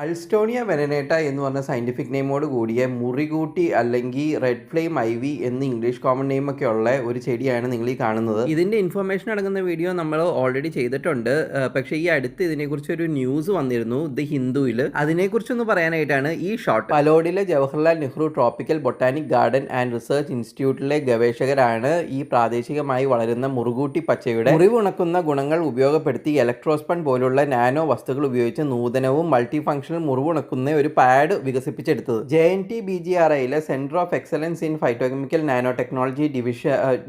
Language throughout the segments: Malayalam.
അൾസ്റ്റോണിയ വെനനേറ്റ എന്ന് പറഞ്ഞ സയൻറ്റിഫിക് നെയിമോട് കൂടിയ മുറികൂട്ടി അല്ലെങ്കിൽ റെഡ് ഫ്ലെയിം ഐവി എന്ന് ഇംഗ്ലീഷ് കോമൺ നെയിമൊക്കെ ഉള്ള ഒരു ചെടിയാണ് നിങ്ങൾ ഈ കാണുന്നത്. ഇതിൻ്റെ ഇൻഫർമേഷൻ അടങ്ങുന്ന വീഡിയോ നമ്മൾ ഓൾറെഡി ചെയ്തിട്ടുണ്ട്. പക്ഷേ ഈ അടുത്ത് ഇതിനെക്കുറിച്ച് ഒരു ന്യൂസ് വന്നിരുന്നു ദി ഹിന്ദുവിൽ. അതിനെക്കുറിച്ചൊന്ന് പറയാനായിട്ടാണ് ഈ ഷോട്ട്. പലോഡിലെ Jawaharlal Nehru tropical botanic garden and research ഇൻസ്റ്റിറ്റ്യൂട്ടിലെ ഗവേഷകരാണ് ഈ പ്രാദേശികമായി വളരുന്ന മുറുകൂട്ടി പച്ചയുടെ മുറിവുണക്കുന്ന ഗുണങ്ങൾ ഉപയോഗപ്പെടുത്തി ഇലക്ട്രോസ്പൺ പോലുള്ള നാനോ വസ്തുക്കൾ ഉപയോഗിച്ച് നൂതനവും മൾട്ടി ഫംഗ്ഷൻ മുറിവുണക്കുന്ന ഒരു പാഡ് വികസിപ്പിച്ചെടുത്തത്. JNTBGRIയിലെ centre of excellence in phytochemical nano technology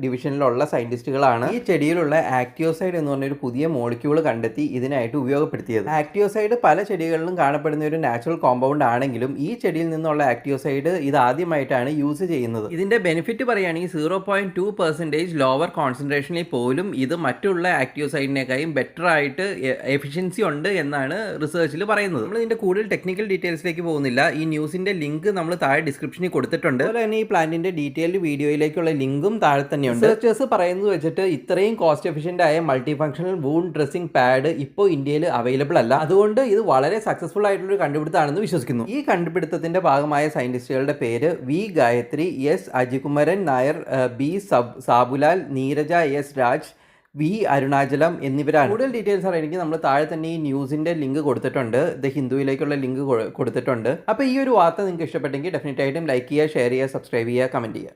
ഡിവിഷനിലുള്ള സയന്റിസ്റ്റുകളാണ് ഈ ചെടിയിലുള്ള ആക്ടിയോസൈഡ് എന്ന് പറഞ്ഞ ഒരു പുതിയ മോളിക്യൂൾ കണ്ടെത്തി ഇതിനായിട്ട് ഉപയോഗപ്പെടുത്തിയത്. ആക്ടിയോസൈഡ് പല ചെടികളിലും കാണപ്പെടുന്ന ഒരു നാച്ചുറൽ കോമ്പൗണ്ട് ആണെങ്കിലും ഈ ചെടിയിൽ നിന്നുള്ള ആക്ടിയോസൈഡ് ഇത് ആദ്യമായിട്ടാണ് യൂസ് ചെയ്യുന്നത്. ഇതിന്റെ ബെനിഫിറ്റ് പറയുകയാണെങ്കിൽ 0.2% ലോവർ കോൺസെൻട്രേഷനിൽ പോലും ഇത് മറ്റുള്ള ആക്ടിയോസൈഡിനേക്കാളും ബെറ്റർ ആയിട്ട് എഫിഷ്യൻസി ഉണ്ട് എന്നാണ് റിസർച്ചിൽ പറയുന്നത്. നമ്മൾ ഇതിന്റെ കൂടുതൽ ടെക്നിക്കൽ ഡീറ്റെയിൽസിലേക്ക് പോകുന്നില്ല. ഈ ന്യൂസിന്റെ ലിങ്ക് നമ്മൾ താഴെ ഡിസ്ക്രിപ്ഷനിൽ കൊടുത്തിട്ടുണ്ട്. അതുപോലെ തന്നെ ഈ പ്ലാന്റിന്റെ ഡീറ്റെയിൽഡ് വീഡിയോയിലേക്കുള്ള ലിങ്കും താഴെ തന്നെയുണ്ട്. റിസർച്ചേഴ്സ് പറയുന്നത് വെച്ചിട്ട് ഇത്രയും കോസ്റ്റ് എഫിഷ്യന്റ് ആയ multi functional wound dressing pad ഇപ്പോൾ ഇന്ത്യയിൽ അവൈലബിൾ അല്ല. അതുകൊണ്ട് ഇത് വളരെ സക്സസ്ഫുൾ ആയിട്ടുള്ള ഒരു കണ്ടുപിടുത്തമാണെന്ന് വിശ്വസിക്കുന്നു. ഈ കണ്ടുപിടുത്തത്തിന്റെ ഭാഗമായ സയന്റിസ്റ്റുകളുടെ പേര് V Gayathri, S Ajikumaran Nair, B Sabulal, Neeraja S Raj, V Arunachalam എന്നിവരാണ്. കൂടുതൽ ഡീറ്റെയിൽസ് അറിയണമെങ്കിൽ നമ്മൾ താഴെ തന്നെ ഈ ന്യൂസിന്റെ ലിങ്ക് കൊടുത്തിട്ടുണ്ട്. ദ ഹിന്ദുവിലേക്കുള്ള ലിങ്ക് കൊടുത്തിട്ടുണ്ട്. അപ്പോൾ ഈ ഒരു വാർത്ത നിങ്ങൾക്ക് ഇഷ്ടപ്പെട്ടെങ്കിൽ ഡെഫിനറ്റ് ആയിട്ടും ലൈക്ക് ചെയ്യുക, ഷെയർ ചെയ്യുക, സബ്സ്ക്രൈബ് ചെയ്യുക, കമന്റ് ചെയ്യുക.